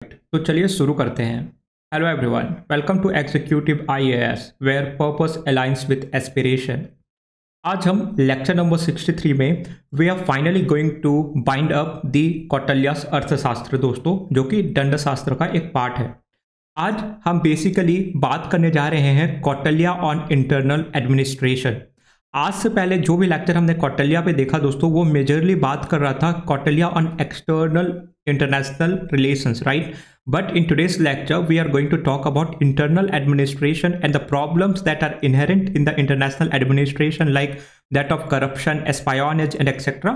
तो चलिए शुरू करते हैं। Hello everyone, welcome to executive IAS where purpose alliance with aspiration. आज हम लेक्चर नंबर 63 में we are finally going to bind up the Kautilya's Arthashastra दोस्तों, जो कि दंड शास्त्र का एक पार्ट है। आज हम बेसिकली बात करने जा रहे हैं कौटिल्य ऑन इंटरनल एडमिनिस्ट्रेशन। आज से पहले जो भी लेक्चर हमने कौटिल्य पे देखा दोस्तों, वो मेजरली बात कर रहा था Kautilya on external international relations, right? But in today's lecture we are going to talk about internal administration and the problems that are inherent in the international administration, like that of corruption, espionage and etc.,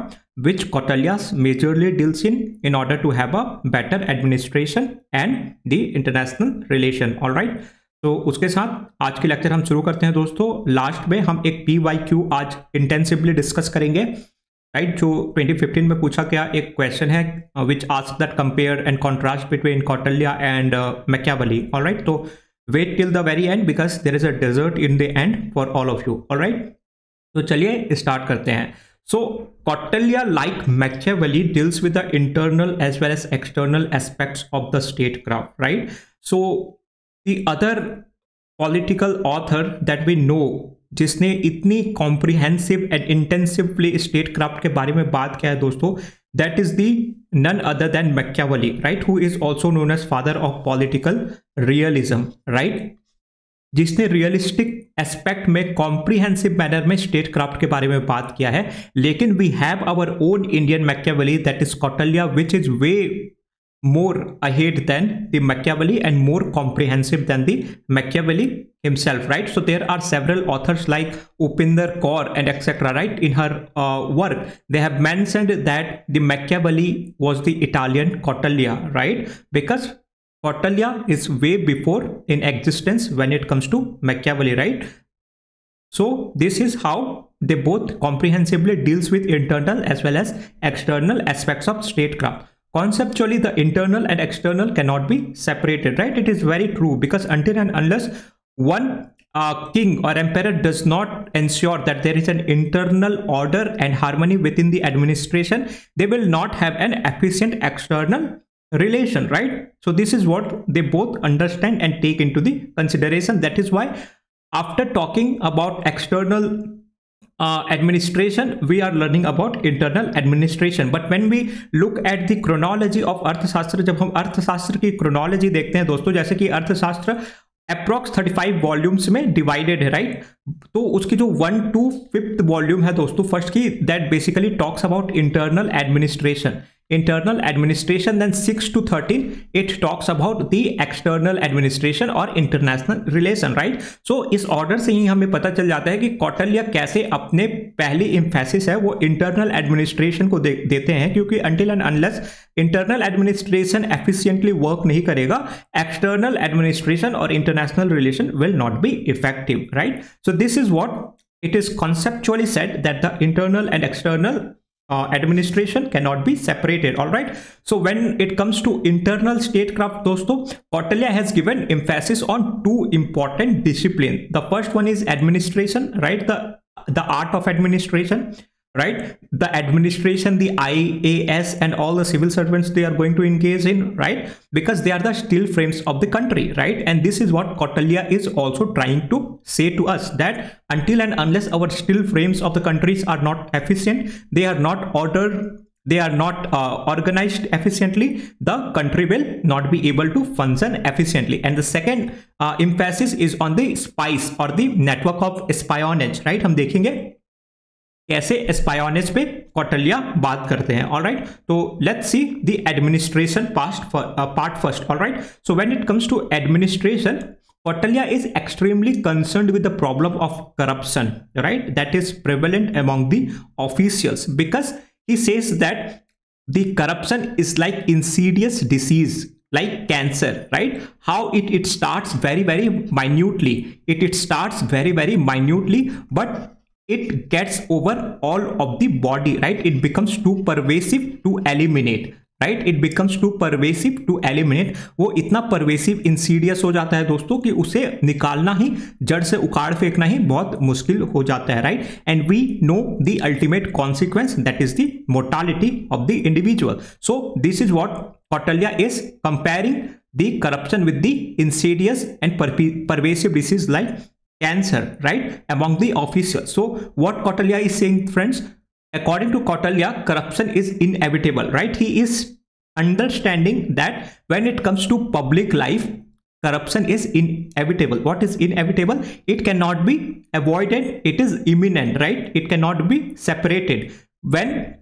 which Kautilya majorly deals in order to have a better administration and the international relation. All right, तो उसके साथ आज के lecture हम शुरू करते हैं दोस्तों। लास्ट में हम एक PYQ आज इंटेंसिवली डिस्कस करेंगे, राइट, जो 2015 में पूछा गया एक क्वेश्चन है which ask that compare and contrast between Kautilya and Machiavelli. Alright, तो wait till the very end because there is a dessert in the end for all of you. Alright, तो चलिए स्टार्ट करते हैं। So Kautilya like Machiavelli deals with the internal as well as external aspects of the state craft, right. So the other political author that we know जिसने इतनी comprehensive and intensively state craft के बारे में बात किया है दोस्तों, that is the none other than Machiavelli, right, who is also known as father of political realism, right, जिसने रियलिस्टिक एस्पेक्ट में कॉम्प्रिहेंसिव मैनर में स्टेट क्राफ्ट के बारे में बात किया है। लेकिन we have our own Indian Machiavelli, that is Kautilya, which is way more ahead than the Machiavelli and more comprehensive than the Machiavelli himself, right? So there are several authors like Upinder Kaur and etc., right? In her work, they have mentioned that the Machiavelli was the Italian Kautilya, right? Because Kautilya is way before in existence when it comes to Machiavelli, right? So this is how they both comprehensively deals with internal as well as external aspects of statecraft. Conceptually, the internal and external cannot be separated, right? It is very true, because until and unless one king or emperor does not ensure that there is an internal order and harmony within the administration, they will not have an efficient external relation, right? So this is what they both understand and take into the consideration. That is why after talking about external administration, we are learning about internal administration. But when we look at the chronology of अर्थशास्त्र, जब हम अर्थशास्त्र की chronology देखते हैं दोस्तों, जैसे कि अर्थशास्त्र अप्रॉक्स 35 वॉल्यूम्स में डिवाइडेड है, राइट। तो उसकी जो 1 to 5th वॉल्यूम है दोस्तों, फर्स्ट की, that basically talks about internal administration, then 6 to 13 it talks about the external administration और international relation, right? So इस ऑर्डर से ही हमें पता चल जाता है कि कौटिल्य कैसे अपने पहली एम्फेसिस है वो इंटरनल एडमिनिस्ट्रेशन को देते हैं, क्योंकि until and unless internal administration efficiently work नहीं करेगा, एक्सटर्नल एडमिनिस्ट्रेशन और international relation will not be effective, right. So this is what it is conceptually said, that the internal and external administration cannot be separated. All right, so when it comes to internal statecraft दोस्तों, Kautilya has given emphasis on 2 important disciplines. The first one is administration, right, the art of administration, right, the administration, the IAS and all the civil servants they are going to engage in, right, because they are the steel frames of the country, right. And this is what Kautilya is also trying to say to us, that until and unless our steel frames of the countries are not efficient, they are not ordered, they are not organized efficiently, the country will not be able to function efficiently. And the second emphasis is on the spies or the network of espionage, right. हम देखेंगे कैसे एस्पायोनेज पे कौटिल्य बात करते हैं। Alright, तो let's see the administration part first. Alright, so when it comes to administration, Kautilya is extremely concerned with the problem of corruption, right, that is prevalent among the officials, because he says that the corruption is like insidious disease, like cancer, right. How it starts very minutely, it starts very minutely, but it gets over all of the body, right. It becomes too pervasive to eliminate, right, it becomes too pervasive to eliminate, वो इतना pervasive Insidious हो जाता है दोस्तों कि उसे निकालना ही, जड़ से उखाड़ फेंकना ही बहुत मुश्किल हो जाता है, right. And we know the ultimate consequence, that is the mortality of the individual. So this is what Kautilya is comparing the corruption with the insidious and pervasive disease like cancer, right, among the officials. So what Kautilya is saying, friends, according to Kautilya, corruption is inevitable, right? He is understanding that when it comes to public life, corruption is inevitable. What is inevitable? It cannot be avoided. It is imminent, right? It cannot be separated. When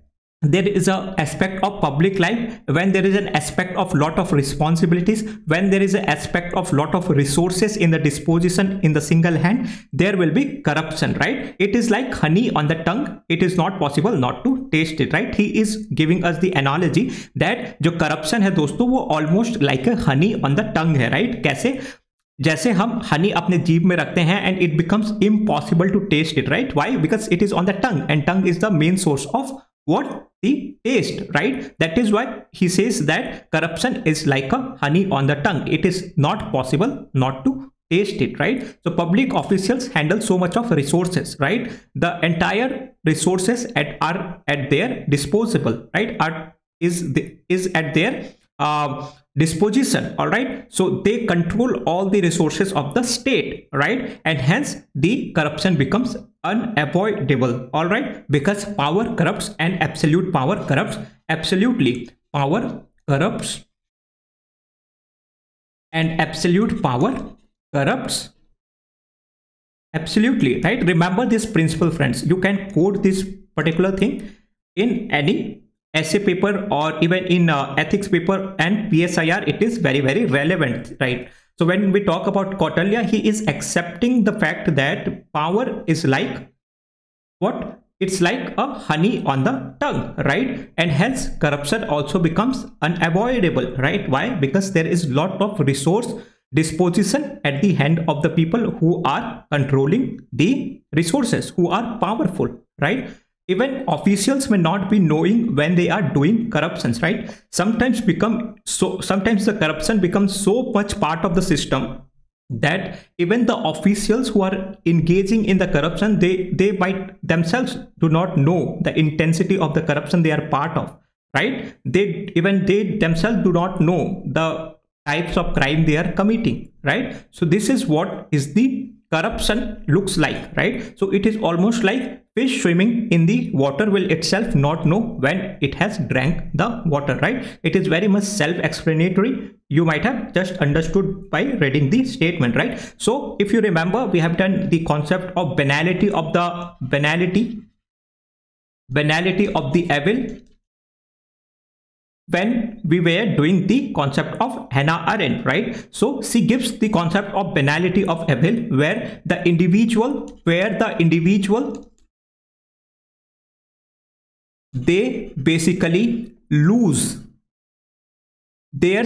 there is a aspect of public life, when there is an aspect of lot of responsibilities, when there is an aspect of lot of resources in the disposition in the single hand, there will be corruption, right? It is like honey on the tongue. It is not possible not to taste it, right? He is giving us the analogy that जो corruption है दोस्तों वो almost like a honey on the tongue है, right? कैसे? जैसे हम हनी अपने जीभ में रखते हैं and it becomes impossible to taste it, right? Why? Because it is on the tongue, and tongue is the main source of what? The taste, right? That is why he says that corruption is like a honey on the tongue. It is not possible not to taste it, right? So public officials handle so much of resources, right? The entire resources are at their disposable, right? Is at their disposition, all right? So they control all the resources of the state, right? And hence the corruption becomes unavoidable, all right? Because power corrupts and absolute power corrupts absolutely. Power corrupts and absolute power corrupts absolutely, right? Remember this principle, friends. You can quote this particular thing in any essay paper or even in ethics paper and PSIR. It is very, very relevant, right? So when we talk about Kautilya, he is accepting the fact that power is like what? It's like a honey on the tongue, right? And hence corruption also becomes unavoidable, right? Why? Because there is lot of resource disposition at the hand of the people who are controlling the resources, who are powerful, right? Even officials may not be knowing when they are doing corruptions, right? Sometimes the corruption becomes so much part of the system that even the officials who are engaging in the corruption, they might themselves do not know the intensity of the corruption they are part of, right? They themselves do not know the types of crime they are committing, right? So this is what is the corruption looks like, right? So it is almost like fish swimming in the water will itself not know when it has drank the water, right? It is very much self-explanatory. You might have just understood by reading the statement, right? So if you remember, we have done the concept of banality of the evil when we were doing the concept of Hannah Arendt, right? So she gives the concept of banality of evil, where the individual they basically lose their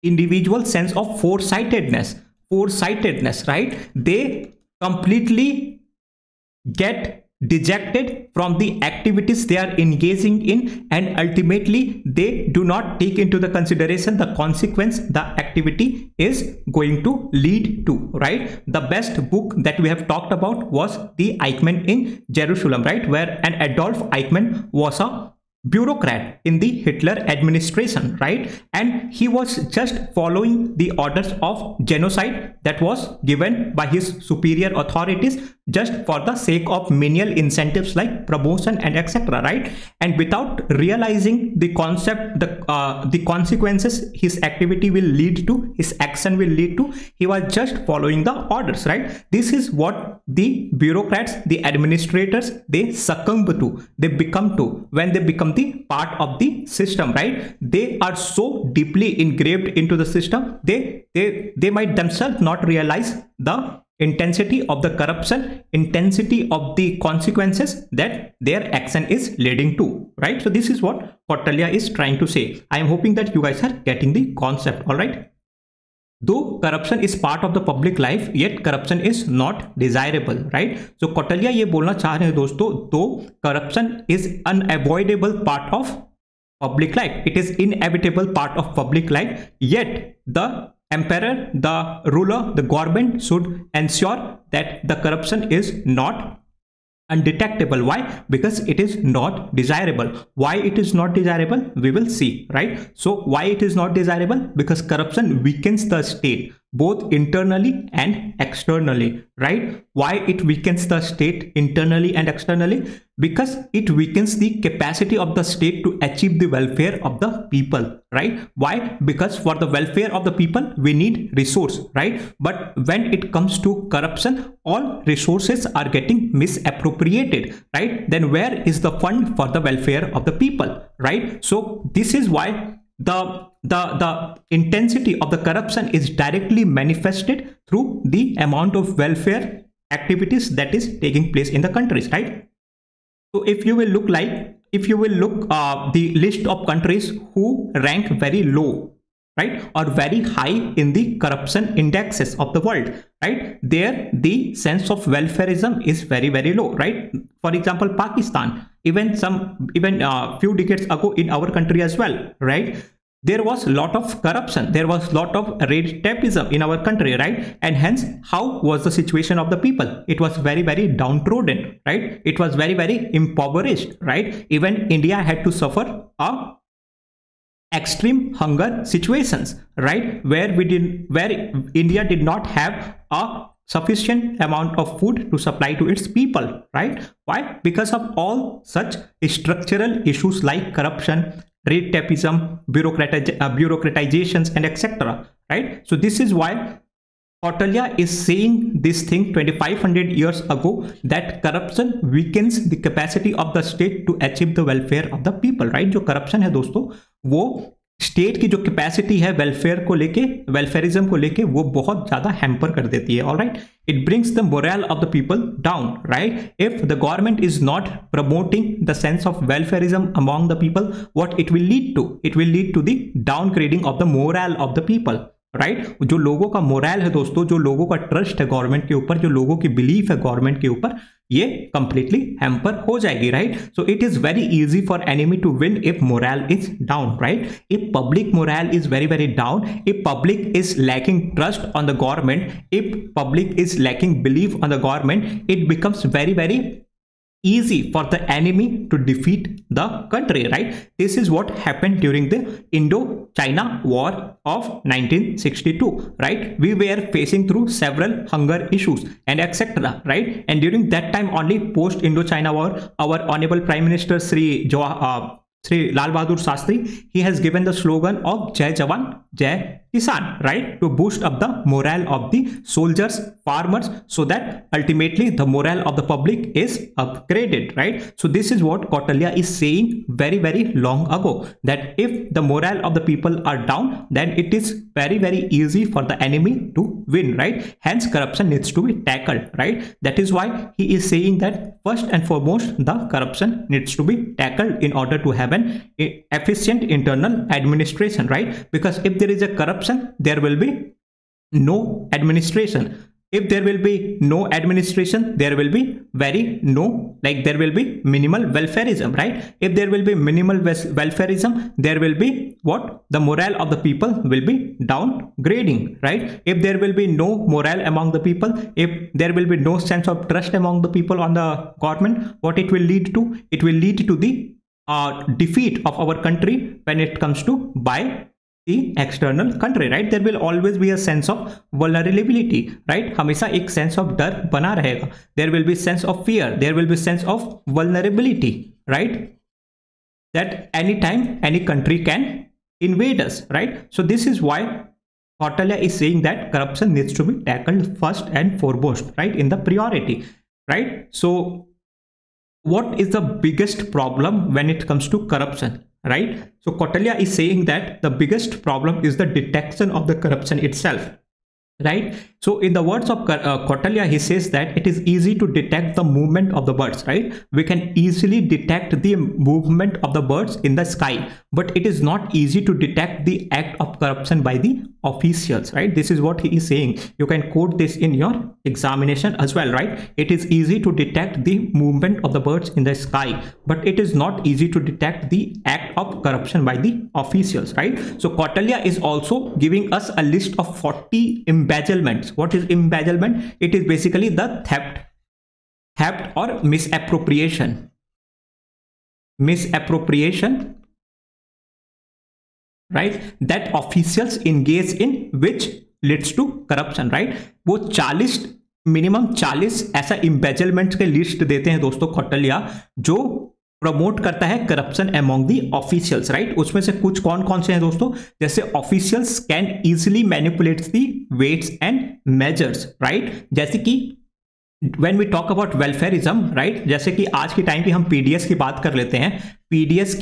individual sense of foresightedness, right? They completely get dejected from the activities they are engaging in, and ultimately they do not take into the consideration the consequence the activity is going to lead to, right? The best book that we have talked about was the Eichmann in Jerusalem, right, where an Adolf Eichmann was a bureaucrat in the Hitler administration, right? And he was just following the orders of genocide that was given by his superior authorities just for the sake of menial incentives like promotion and etc., right? And without realizing the concept, the consequences his activity will lead to, his action will lead to, he was just following the orders, right? This is what the bureaucrats, the administrators, they succumb to, they become to when they become the part of the system, right? They are so deeply engraved into the system, they might themselves not realize the intensity of the corruption, intensity of the consequences that their action is leading to, right? So this is what Kautilya is trying to say. I am hoping that you guys are getting the concept, all right? Though corruption is part of the public life, yet corruption is not desirable, right? So Kautilya ये बोलना चाह रहे हैं दोस्तों, though corruption is unavoidable part of public life. It is inevitable part of public life. Yet the emperor, the ruler, the government should ensure that the corruption is not undetectable. Why? Because it is not desirable. Why it is not desirable? We will see, right? So why it is not desirable? Because corruption weakens the state both internally and externally, right? Why it weakens the state internally and externally? Because it weakens the capacity of the state to achieve the welfare of the people, right? Why? Because for the welfare of the people we need resource, right? But when it comes to corruption, all resources are getting misappropriated, right? Then where is the fund for the welfare of the people, right? So this is why the intensity of the corruption is directly manifested through the amount of welfare activities that is taking place in the countries, right? So if you will look the list of countries who rank very low, right, or very high in the corruption indexes of the world, right, there the sense of welfareism is very, very low, right? For example, Pakistan, even few decades ago in our country as well, right, there was a lot of corruption, there was a lot of red tapeism in our country, right? And hence, how was the situation of the people? It was very, very downtrodden, right? It was very, very impoverished, right? Even India had to suffer a extreme hunger situations, right? Where India did not have a sufficient amount of food to supply to its people, right? Why? Because of all such structural issues like corruption, red tapeism, bureaucratizations, and etc., right? So this is why Kautilya is saying this thing 2500 years ago, that corruption weakens the capacity of the state to achieve the welfare of the people, right? जो corruption है दोस्तों, वो state की जो capacity है welfare को लेके, welfarism को लेके, वो बहुत ज्यादा हैम्पर कर देती है, alright? It brings the morale of the people down, right? If the government is not promoting the sense of welfareism among the people, what it will lead to? It will lead to the downgrading of the morale of the people, right? जो लोगों का moral है दोस्तों, जो लोगों का trust है government के ऊपर, जो लोगों की बिलीफ है गवर्नमेंट के ऊपर, ये कंप्लीटली हैम्पर हो जाएगी, right? So it is very easy for enemy to win if moral is down, right? If public moral is very, very down, if public is lacking trust on the government, if public is lacking belief on the government, it becomes very, very easy for the enemy to defeat the country, right? This is what happened during the Indo-China War of 1962, right? We were facing through several hunger issues and etc., right? And during that time only, post Indo-China War, our honorable Prime Minister Sri Lal Bahadur Shastri, he has given the slogan of Jai Jawan, Jai Kisan, right? To boost up the morale of the soldiers, farmers, so that ultimately the morale of the public is upgraded, right? So this is what Kautilya is saying very, very long ago, that if the morale of the people are down, then it is very, very easy for the enemy to win, right? Hence corruption needs to be tackled, right? That is why he is saying that first and foremost the corruption needs to be tackled in order to have an efficient internal administration, right? Because if there is a corruption, there will be no administration. If there will be no administration, there will be there will be minimal welfareism, right? If there will be minimal welfareism, there will be what? The morale of the people will be downgrading, right? If there will be no morale among the people, if there will be no sense of trust among the people on the government, what it will lead to? It will lead to the defeat of our country when it comes to by the external country, right? There will always be a sense of vulnerability, right? हमेशा एक sense of डर बना रहेगा. There will be sense of fear, there will be sense of vulnerability, right? That anytime any country can invade us, right? So this is why Kautilya is saying that corruption needs to be tackled first and foremost, right? In the priority, right? So what is the biggest problem when it comes to corruption, right? So Kautilya is saying that the biggest problem is the detection of the corruption itself. right? So in the words of Kautilya, he says that it is easy to detect the movement of the birds, right? We can easily detect the movement of the birds in the sky, but it is not easy to detect the act of corruption by the officials, right? This is what he is saying. You can quote this in your examination as well, right? It is easy to detect the movement of the birds in the sky, but it is not easy to detect the act of corruption by the officials, right? So Kautilya is also giving us a list of 40 embezzlements. What is embezzlement? It is basically the theft or misappropriation, right, that officials engage in, which leads to corruption, right? वो 40 minimum 40 ऐसा embezzlement के list देते हैं दोस्तों कौटिल्य, जो promote करता है corruption among the officials, right? उसमें से कुछ कौन कौन से हैं दोस्तों? जैसे officials can easily manipulate the weights and measures, right? जैसे कि when we talk about welfarism, right, जैसे कि आज के टाइम की हम पीडीएस की बात कर लेते हैं, पीडीएस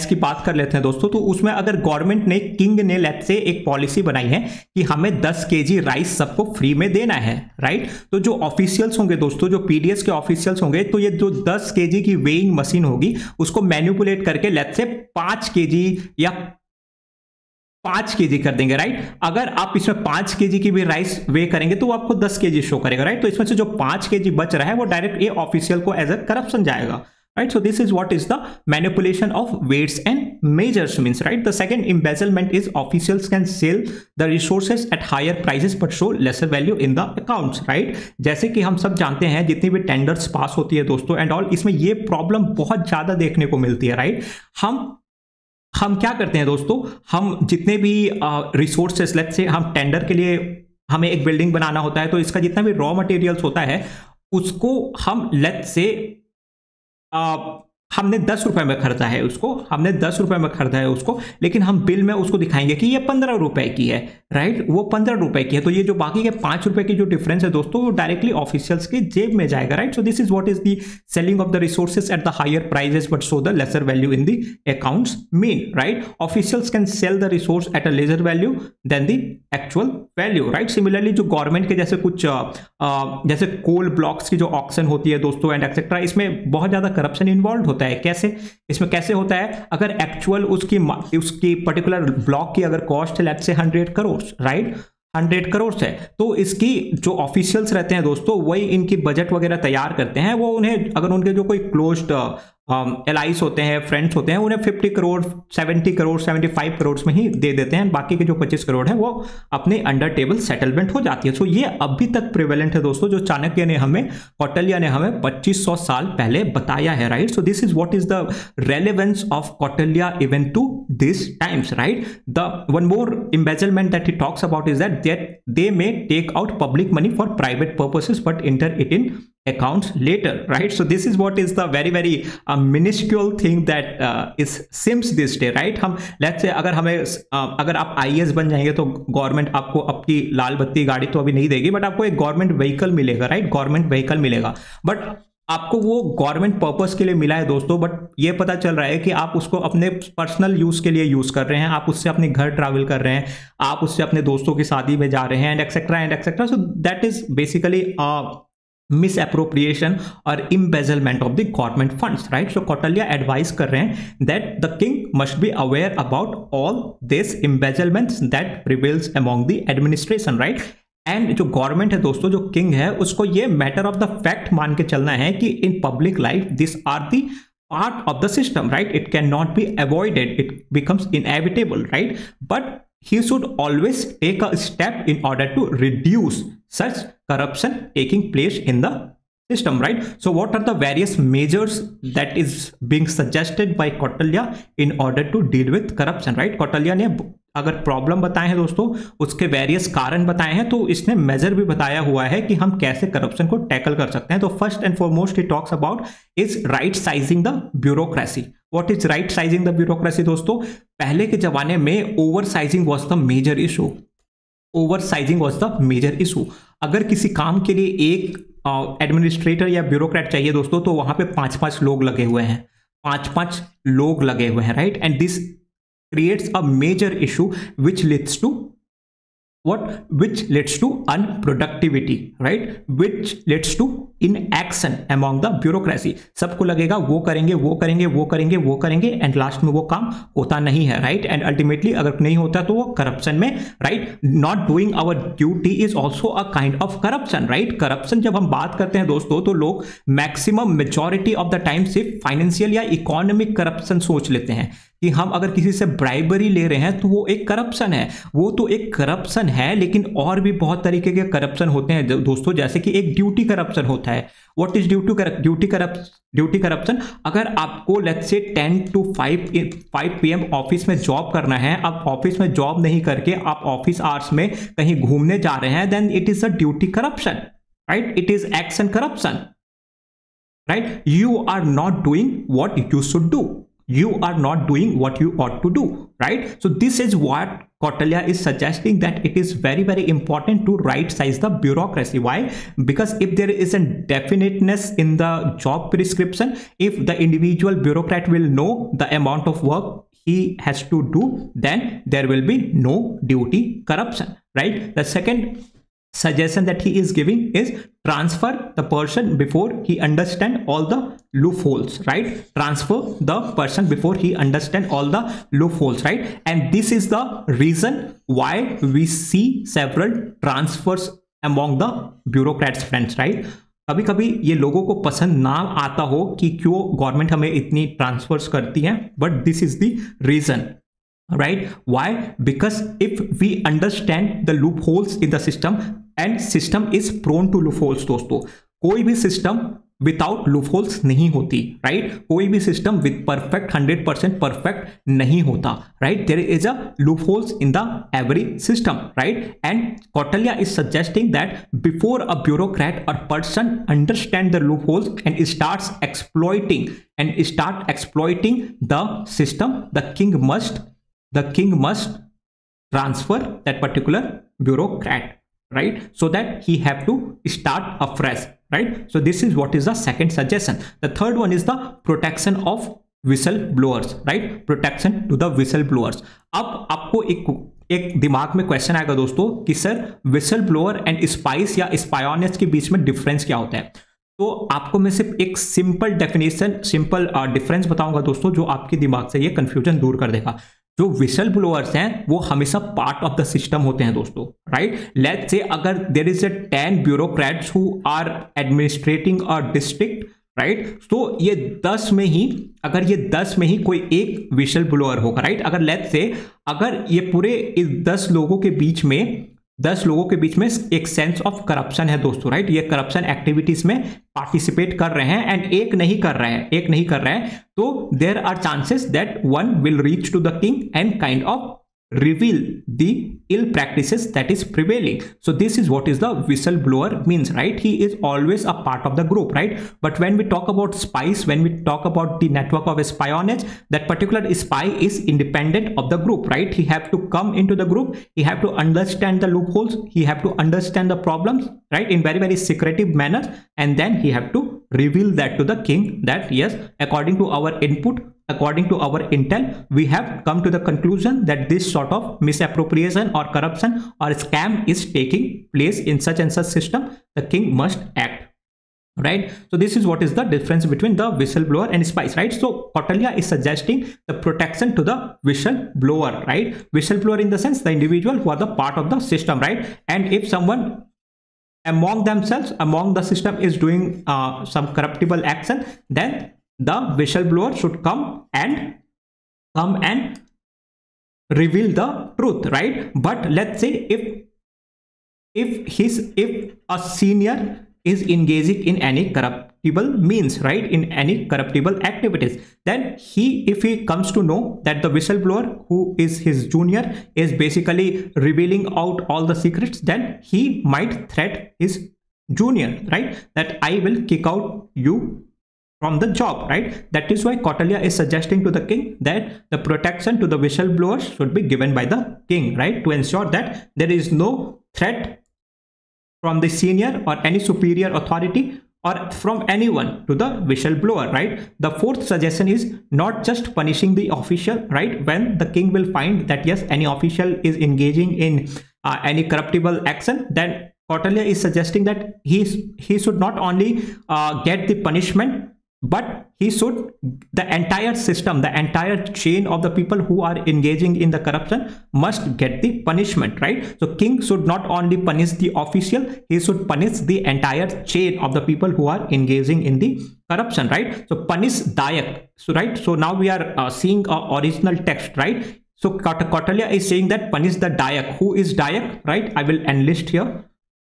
की बात कर लेते हैं दोस्तों, तो उसमें अगर गवर्नमेंट ने, किंग ने लेट्स से एक पॉलिसी बनाई है कि हमें 10 केजी राइस सबको फ्री में देना है, राइट? तो जो ऑफिशियल्स होंगे दोस्तों, जो पीडीएस के ऑफिशियल्स होंगे, तो ये जो 10 केजी की वेइंग मशीन होगी, उसको मैनिपुलेट करके लेट्स से 5 केजी या 5 केजी कर देंगे, राइट? अगर आप इसमें 5 केजी की भी राइस वे करेंगे तो वो आपको 10 केजी शो करेगा, राइट? तो इसमें से जो 5 केजी बच रहा है वो डायरेक्ट ये ऑफिशियल को एज अ करप्शन जाएगा, right? So this is what is the manipulation of weights and measures means, right? The second embezzlement is officials can sell the resources at higher prices but show lesser value in the accounts, right? जैसे कि हम सब जानते हैं, जितनी भी tenders पास होती है दोस्तों एंड ऑल, इसमें ये प्रॉब्लम बहुत ज्यादा देखने को मिलती है, राइट? हम क्या करते हैं दोस्तों, हम जितने भी रिसोर्सेस, लेट्स से हम टेंडर के लिए हमें एक बिल्डिंग बनाना होता है, तो इसका जितना भी रॉ मटेरियल्स होता है उसको हम लेट्स से हमने 10 रुपए में खरीदा है उसको, लेकिन हम बिल में उसको दिखाएंगे कि ये 15 रुपए की है, राइट? वो 15 रुपए की है, तो ये जो बाकी के 5 रुपए की जो डिफरेंस है दोस्तों, वो डायरेक्टली ऑफिशियल्स के जेब में जाएगा, right? So this is what is the selling of the resources at the higher prices but show the lesser value in the accounts mean, right? Officials can sell the resource at a lesser value than the actual value, right? Similarly जो government के जैसे कुछ जैसे coal blocks की जो auction होती है दोस्तों एंड एक्सेट्रा, इसमें बहुत ज्यादा करप्शन इन्वॉल्व होता है। कैसे? इसमें कैसे होता है? अगर एक्चुअल उसकी पर्टिकुलर ब्लॉक की अगर कॉस्ट है let's say 100 crore, right? 100 crore है, तो इसकी जो ऑफिशियल्स रहते हैं दोस्तों, वही इनकी बजट वगैरह तैयार करते हैं। वो उन्हें, अगर उनके जो कोई क्लोज्ड एलाइज होते हैं, फ्रेंड्स होते हैं, उन्हें 50 करोड़ 70 करोड़ 75 करोड़ में ही दे देते हैं, बाकी के जो 25 करोड़ है वो अपने अंडर टेबल सेटलमेंट हो जाती है। सो ये अभी तक प्रिवेलेंट है दोस्तों, जो चाणक्य ने हमें, कौटिल्य ने हमें 2500 साल पहले बताया है, right? So this is what is the relevance of Kautilya even to this times, right? The one more embezzlement that he talks about is that they may take out public money for private purposes but enter it in accounts later, right? So this is what is the very minuscule thing that is seems this day, right? हम let's say अगर आप IAS बन जाएंगे तो government आपको आपकी लाल बत्ती गाड़ी तो अभी नहीं देगी, बट आपको एक गवर्नमेंट व्हीकल मिलेगा, राइट? गवर्नमेंट व्हीकल मिलेगा, बट आपको वो गवर्नमेंट पर्पस के लिए मिला है दोस्तों, बट ये पता चल रहा है कि आप उसको अपने पर्सनल यूज के लिए यूज कर रहे हैं, आप उससे अपने घर ट्रैवल कर रहे हैं, आप उससे अपने दोस्तों की शादी में जा रहे हैं and etcetera. So that is basically misappropriation or embezzlement of the government funds, right? So Kautilya advise कर रहे हैं that the king must be aware about all this embezzlements that prevails among the administration, right? And जो government है दोस्तों, जो king है, उसको ये मैटर ऑफ द फैक्ट मान के चलना है कि in public life this are the part of the system, right? It can not be avoided, it becomes inevitable, right? But he should always take a step in order to reduce such corruption taking place in the system, right? So what are the various measures that is being suggested by Kautilya in order to deal with corruption, right? Kautilya ने अगर problem बताए हैं दोस्तों, उसके various कारण बताए हैं, तो इसने मेजर भी बताया हुआ है कि हम कैसे करप्शन को टैकल कर सकते हैं। तो first and foremost he talks about is right sizing the bureaucracy. What is right sizing the bureaucracy दोस्तों? पहले के जमाने में over sizing was the major issue, अगर किसी काम के लिए एक एडमिनिस्ट्रेटर या ब्यूरोक्रेट चाहिए दोस्तों, तो वहां पे 5-5 लोग लगे हुए हैं, 5-5 लोग लगे हुए हैं, right? And this creates a major issue which leads to what, which leads to unproductivity, right, which leads to inaction among the bureaucracy. सबको लगेगा वो करेंगे वो करेंगे वो करेंगे वो करेंगे एंड लास्ट में वो काम होता नहीं है, राइट, एंड अल्टीमेटली अगर नहीं होता तो वो करप्शन में, right, not doing our duty is also a kind of corruption, right. Corruption जब हम बात करते हैं दोस्तों तो लोग maximum majority of the time सिर्फ फाइनेंशियल या इकोनॉमिक करप्शन सोच लेते हैं कि हम अगर किसी से ब्राइबरी ले रहे हैं तो वो एक करप्शन है, वो तो एक करप्शन है, लेकिन और भी बहुत तरीके के करप्शन होते हैं दोस्तों, जैसे कि एक ड्यूटी करप्शन होता है। What is duty corruption? अगर आपको let's say 10 to 5 PM office में जॉब करना है, आप ऑफिस में जॉब नहीं करके आप ऑफिस आवर्स में कहीं घूमने जा रहे हैं, then it is a duty corruption, right, it is action corruption, right. You are not doing what you should do, you are not doing what you ought to do, right? So this is what Kautilya is suggesting, that it is very, very important to right size the bureaucracy. Why? Because if there is a definiteness in the job prescription, if the individual bureaucrat will know the amount of work he has to do, then there will be no duty corruption, right? The second suggestion that he is giving is transfer the person before he understand all the loopholes, right? Transfer the person before he understand all the loopholes, right? And this is the reason why we see several transfers among the bureaucrats, friends, right? कभी कभी ये लोगों को पसंद ना आता हो कि क्यों गवर्नमेंट हमें इतनी ट्रांसफर्स करती है, but this is the reason, right? Why? Because if we understand the loopholes in the system, and system is prone to loopholes दोस्तों, कोई भी सिस्टम विदाउट लूपहोल्स नहीं होती, राइट, कोई भी सिस्टम विद परफेक्ट 100% परफेक्ट नहीं होता, right, there is a loopholes in the every system, right, and Kautilya is suggesting that before a bureaucrat or person understand the loopholes and start exploiting the system, the king must transfer that particular bureaucrat, right, so that he have to start afresh, right? So this is what is the second suggestion. The third one is the protection of whistleblowers, right? Protection to the whistleblowers. अब आपको एक दिमाग में question आएगा दोस्तों कि sir whistle blower and spice या स्पायोनियस के बीच में डिफरेंस क्या होता है? तो आपको मैं सिर्फ एक सिंपल डिफरेंस बताऊंगा दोस्तों, जो आपके दिमाग से ये कंफ्यूजन दूर कर देगा। जो विसल ब्लोअर्स हैं वो हमेशा पार्ट ऑफ द सिस्टम होते हैं दोस्तों, राइट। लेट्स से अगर there is a 10 bureaucrats who are administrating a district, right, तो ये 10 में ही कोई एक विसल ब्लोअर होगा, राइट। अगर लेट्स से अगर ये पूरे इस 10 लोगों के बीच में एक सेंस ऑफ करप्शन है दोस्तों, राइट, ये करप्शन एक्टिविटीज में पार्टिसिपेट कर रहे हैं एंड एक नहीं कर रहे हैं, तो there are chances that one will reach to the king and kind of reveal the ill practices that is prevailing. So this is what is the whistleblower means, right? He is always a part of the group, right? But when we talk about spies, when we talk about the network of espionage, that particular spy is independent of the group, right? He have to come into the group, he have to understand the loopholes, he have to understand the problems, right, in very, very secretive manner, and then he have to reveal that to the king that yes, according to our input, according to our intel, we have come to the conclusion that this sort of misappropriation or corruption or scam is taking place in such and such system. The king must act, right? So this is what is the difference between the whistleblower and spies, right? So Kautilya is suggesting the protection to the whistleblower, right? Whistleblower in the sense the individual who are the part of the system, right? And if someone among the system is doing some corruptible action, then the whistleblower should come and reveal the truth, right? But let's say if a senior is engaging in any corruptible means, right, in any corruptible activities, then if he comes to know that the whistleblower who is his junior is basically revealing out all the secrets, then he might threat his junior, right, that I will kick out you from the job, right? That is why Kautilya is suggesting to the king that the protection to the whistleblowers should be given by the king, right, to ensure that there is no threat from the senior or any superior authority or from anyone to the whistleblower, right? The fourth suggestion is not just punishing the official, right? When the king will find that yes, any official is engaging in any corruptible action, then Kautilya is suggesting that he should not only get the punishment, but he should, the entire system, the entire chain of the people who are engaging in the corruption must get the punishment, right? So king should not only punish the official, he should punish the entire chain of the people who are engaging in the corruption, right? So punish Dayak. So right, so now we are seeing a original text, right? So Kautilya is saying that punish the Dayak. Who is Dayak, right? I will enlist here.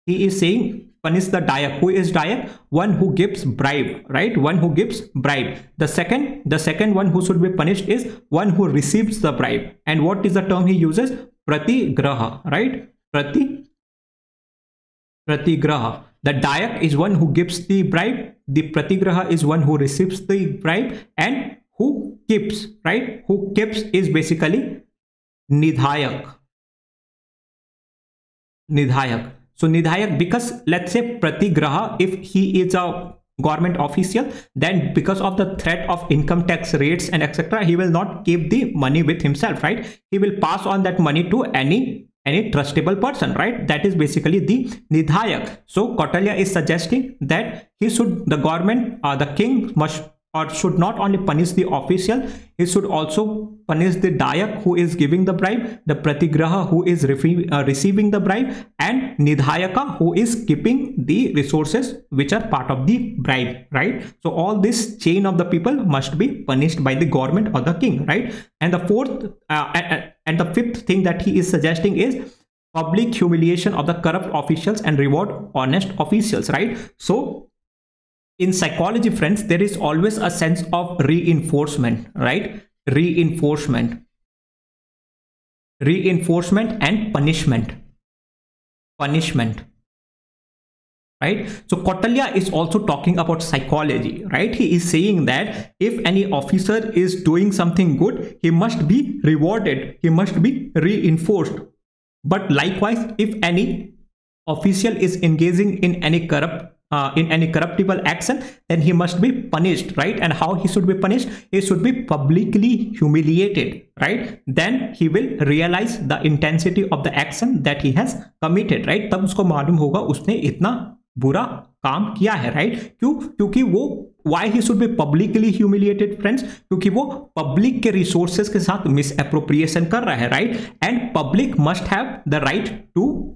He is saying punish the Dayak. Who is Dayak? One who gives bribe, right? One who gives bribe. The second one who should be punished is one who receives the bribe. And what is the term he uses? Pratigraha, right? Pratigraha. The Dayak is one who gives the bribe. The Pratigraha is one who receives the bribe. And who keeps, right? Who keeps is basically Nidhayak. So Nidhayak, because let's say Pratigraha, if he is a government official, then because of the threat of income tax rates and etc., he will not keep the money with himself, right? He will pass on that money to any trustable person, right? That is basically the Nidhayak. So Kautilya is suggesting that the government, the king must or should not only punish the official, he should also punish the Dayak who is giving the bribe, the Pratigraha who is receiving the bribe, and Nidhayaka who is keeping the resources which are part of the bribe, right? So all this chain of the people must be punished by the government or the king, right? And the fourth and the fifth thing that he is suggesting is public humiliation of the corrupt officials and reward honest officials, right? So in psychology, friends, there is always a sense of reinforcement, right? Reinforcement and punishment, right? So Kautilya is also talking about psychology, right? He is saying that if any officer is doing something good, he must be rewarded, he must be reinforced. But likewise, if any official is engaging in any corruptible action, then he must be punished, right? And how he should be punished? He should be publicly humiliated, right? Then he will realize the intensity of the action that he has committed, right? तब उसको मालूम होगा उसने इतना बुरा काम किया है, right? क्योंकि वो why he should be publicly humiliated, friends? क्योंकि वो public के resources के साथ misappropriation कर रहा है, right? And public must have the right to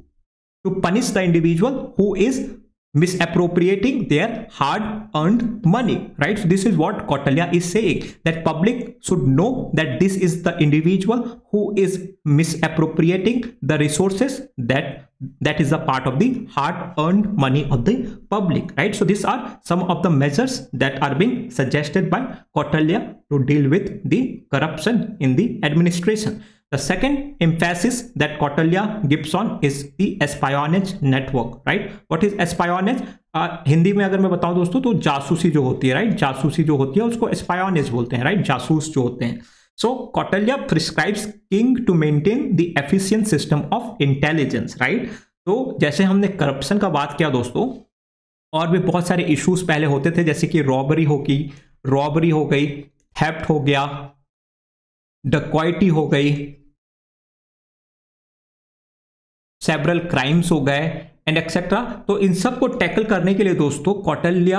punish the individual who is misappropriating their hard-earned money, right? So this is what Kautilya is saying, that public should know that this is the individual who is misappropriating the resources that is a part of the hard-earned money of the public, right? So these are some of the measures that are being suggested by Kautilya to deal with the corruption in the administration. The second emphasis that Kautilya gives on is the espionage network, right? What is espionage? Hindi में अगर मैं बताऊं दोस्तों तो जासूसी जो होती है, राइट? जासूसी जो होती है उसको espionage बोलते हैं, राइट? जासूस जो होते हैं. So Kautilya prescribes king to maintain the efficient system of intelligence, right? तो जैसे हमने करप्शन का बात किया दोस्तों, और भी बहुत सारे इश्यूज पहले होते थे, जैसे कि रॉबरी हो गई, थेफ्ट हो गया, डकॉइटी हो गई, सेवरल क्राइम्स हो गए एंड एक्सेट्रा. तो इन सब को टैकल करने के लिए दोस्तों कौटिल्य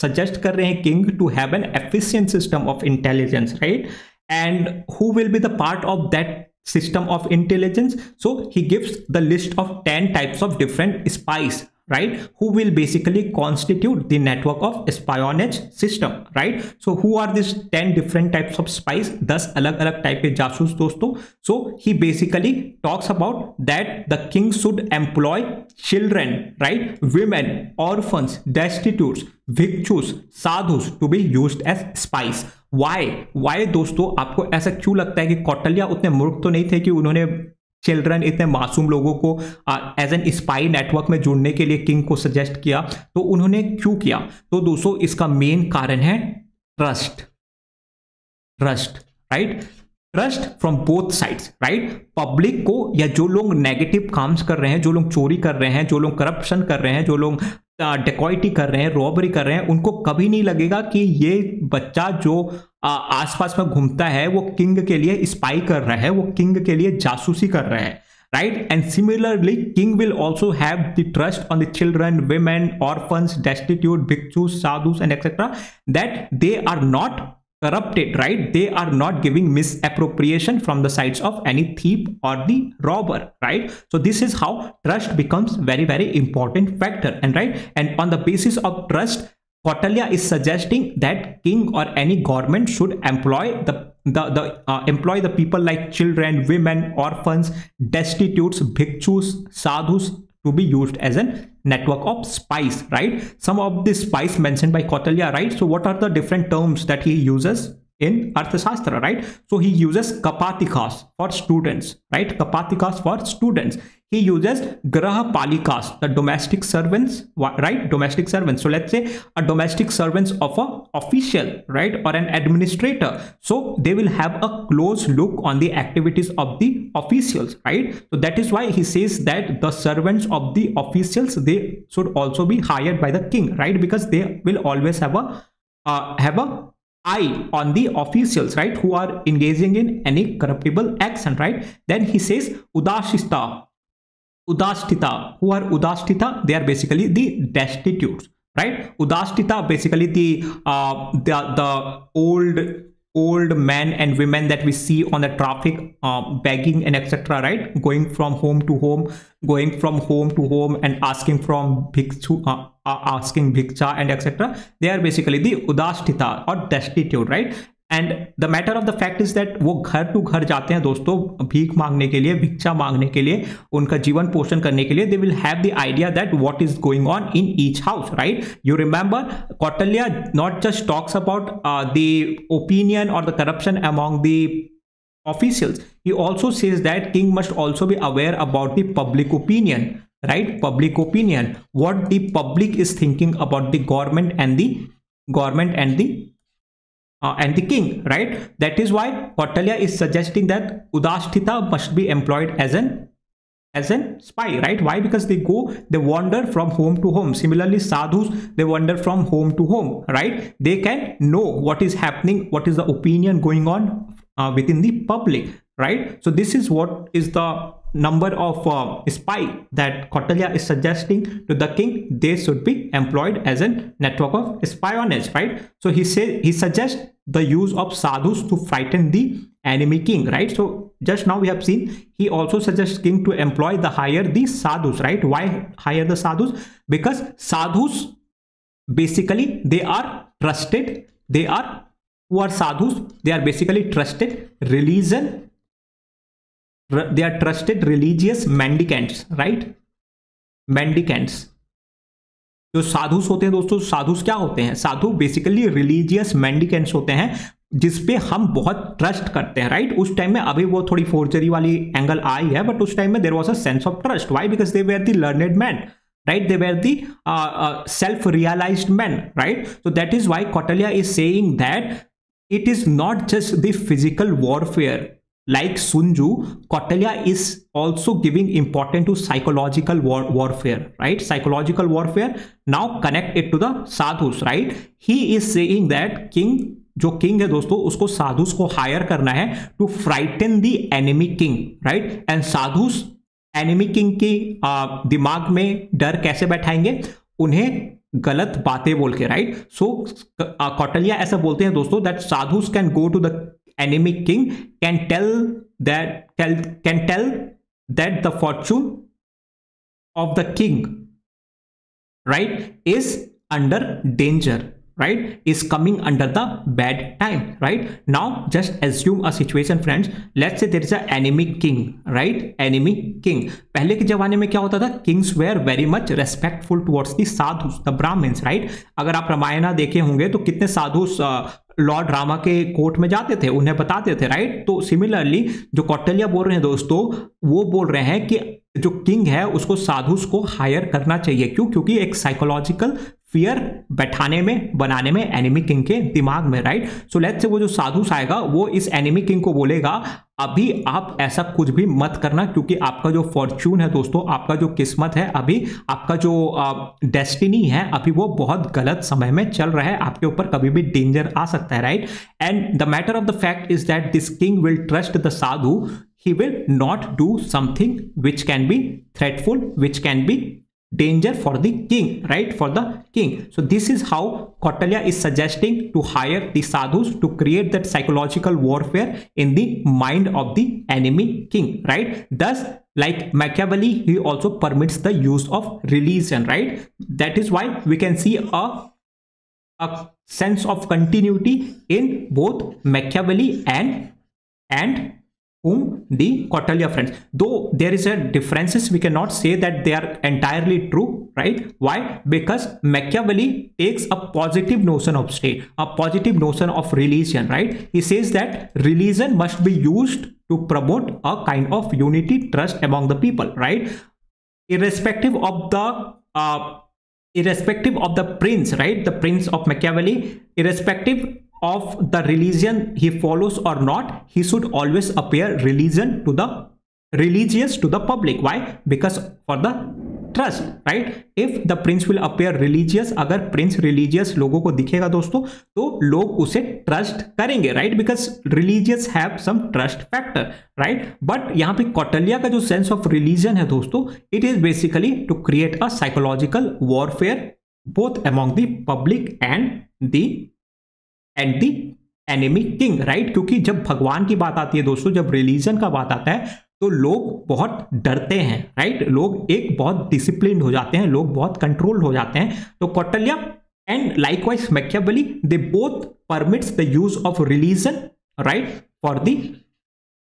सजेस्ट कर रहे हैं king to have an efficient system of intelligence, right? And who will be the part of that system of intelligence? So he gives the list of 10 types of different spies, right, who will basically constitute the network of espionage system, right? So who are these 10 different types of spies? 10 अलग अलग type के जासूस दोस्तों. So he basically talks about that the king should employ children, right, women, orphans, destitutes, bhikshus, sadhus to be used as spies. Why दोस्तों? आपको ऐसा क्यों लगता है कि कौटिल्य उतने मूर्ख तो नहीं थे कि उन्होंने चिल्ड्रन, इतने मासूम लोगों को एज एन स्पाई नेटवर्क में जुड़ने के लिए किंग को सजेस्ट किया? तो उन्होंने क्यों किया? तो दोस्तों इसका मेन कारण है trust, right? Trust from both sides, right? Public को, या जो लोग नेगेटिव काम्स कर रहे हैं, जो लोग चोरी कर रहे हैं, जो लोग करप्शन कर रहे हैं, जो लोग डेकॉइटी कर रहे हैं, रॉबरी कर रहे हैं, उनको कभी नहीं लगेगा कि ये बच्चा जो आसपास में घूमता है वो किंग के लिए स्पाई कर रहा है, वो किंग के लिए जासूसी कर रहा है, right? And similarly, king will also have the trust on the children, women, orphans, destitute, bhikshus, sadhus, and etc., that they are not corrupted, right? They are not giving misappropriation from the sides of any thief or the robber, right? So this is how trust becomes very, very important factor. And right, and on the basis of trust, Kautilya is suggesting that king or any government should employ the people like children, women, orphans, destitutes, bhikshus, sadhus, to be used as a network of spies, right? Some of the spies mentioned by Kautilya, right? So what are the different terms that he uses in Arthashastra, right? So he uses kapatikas for students, right? Kapatikas for students. He uses grahapalikas, the domestic servants, right? Domestic servants. So let's say a domestic servants of a official, right? Or an administrator. So they will have a close look on the activities of the officials, right? So that is why he says that the servants of the officials, they should also be hired by the king, right? Because they will always have a eye on the officials, right, who are engaging in any corruptible action, right? Then he says udashita, who are udashtita? They are basically the destitutes, right? Udashtita basically the old men and women that we see on the traffic, begging and etc., right? Going from home to home, and asking from bhikshu, asking bhiksha and etc. They are basically the udashtita or destitute, right? And the matter of the fact is that वो घर to घर जाते हैं दोस्तों, भीख मांगने के लिए, भिक्षा मांगने के लिए, उनका जीवन पोषण करने के लिए. They will have the idea that what is going on in each house, right? You remember Kautilya not just talks about the opinion or the corruption among the officials. He also says that king must also be aware about the public opinion, right? Public opinion, what the public is thinking about the government and the king, right? That is why Kautilya is suggesting that udashtita must be employed as an spy, right? Why? Because they wander from home to home. Similarly, sadhus, they wander from home to home, right? They can know what is happening, what is the opinion going on within the public, right? So this is what is the number of spy that Kautilya is suggesting to the king. They should be employed as a network of espionage, right? So he suggests the use of sadhus to frighten the enemy king, right? So just now we have seen he also suggests king to hire the sadhus, right? Why hire the sadhus? Because sadhus basically they are trusted. Who are sadhus? They are basically trusted religion. They are trusted religious mendicants, right? Mendicants. जो साधुस होते हैं दोस्तों, साधुस क्या होते हैं? साधु basically religious mendicants होते हैं जिसपे हम बहुत ट्रस्ट करते हैं, राइट? उस टाइम में, अभी वो थोड़ी फोर्जरी वाली एंगल आई है, बट उस टाइम में there was a sense of trust. Why? Because they were the learned man, right? They were the self-realized men, right? So that is why Kautilya is saying that it is not just the physical warfare like Sun Tzu. Kautilya is also giving importance to psychological warfare, right? Psychological warfare. Now connect it to the sadhus, right? He is saying that जो king है दोस्तों, उसको साधुस को hire करना है to frighten the enemy king, right? And sadhus enemy king की दिमाग में डर कैसे बैठाएंगे? उन्हें गलत बातें बोल के, राइट? सो कौटिल्य ऐसा बोलते हैं दोस्तों that sadhus can go to the enemy king, can tell that the fortune of the king, right, is under danger, right, is coming under the bad time, right? Now just assume a situation, friends. Let's say there is a enemy king, right? Enemy king. पहले के जमाने में क्या होता था? Kings were very much respectful towards the sadhus, the Brahmins, right? अगर आप रामायण देखे होंगे तो कितने साधुस लॉर्ड रामा के कोर्ट में जाते थे, उन्हें बताते थे, राइट? तो सिमिलरली जो कौटिल्य बोल रहे हैं दोस्तों, वो बोल रहे हैं कि जो किंग है उसको साधुस को हायर करना चाहिए. क्यों? क्योंकि एक साइकोलॉजिकल फियर बैठाने में, बनाने में एनिमी किंग के दिमाग में, राइट? सो लेट्स से वो जो साधुस आएगा वो इस एनिमी किंग को बोलेगा अभी आप ऐसा कुछ भी मत करना, क्योंकि आपका जो फॉर्च्यून है दोस्तों, आपका जो किस्मत है, अभी आपका जो डेस्टिनी है, अभी वो बहुत गलत समय में चल रहा है, आपके ऊपर कभी भी डेंजर आ सकता है, right? And the matter of the fact is that this king will trust the Sadhu. he will not do something which can be threatful, which can be danger for the king, right? For the king. So this is how Kautilya is suggesting to hire the sadhus to create that psychological warfare in the mind of the enemy king, right? Thus, like Machiavelli, he also permits the use of religion, right? That is why we can see a sense of continuity in both Machiavelli and whom the Kautilya friends. Though there is a differences, we cannot say that they are entirely true, right? Why? Because Machiavelli takes a positive notion of state, a positive notion of religion, right? He says that religion must be used to promote a kind of unity, trust among the people, right? Irrespective of the prince, right? The prince of Machiavelli, irrespective of the religion he follows or not, he should always appear religious to the public. Why? Because for the trust, right? If the prince will appear religious, अगर prince religious लोगों को दिखेगा दोस्तों, तो लोग उसे trust करेंगे, right? Because religious have some trust factor, right? But यहाँ पे कौटिल्य का जो sense of religion है दोस्तों, it is basically to create a psychological warfare both among the public and the enemy king, right? क्योंकि जब भगवान की बात आती है दोस्तों, जब रिलीजन का बात आता है, तो लोग बहुत डरते हैं, राइट? लोग एक बहुत डिसिप्लिन हो जाते हैं, लोग बहुत कंट्रोल हो जाते हैं. तो Kautilya and likewise Machiavelli, they both permits the use of religion, right, for the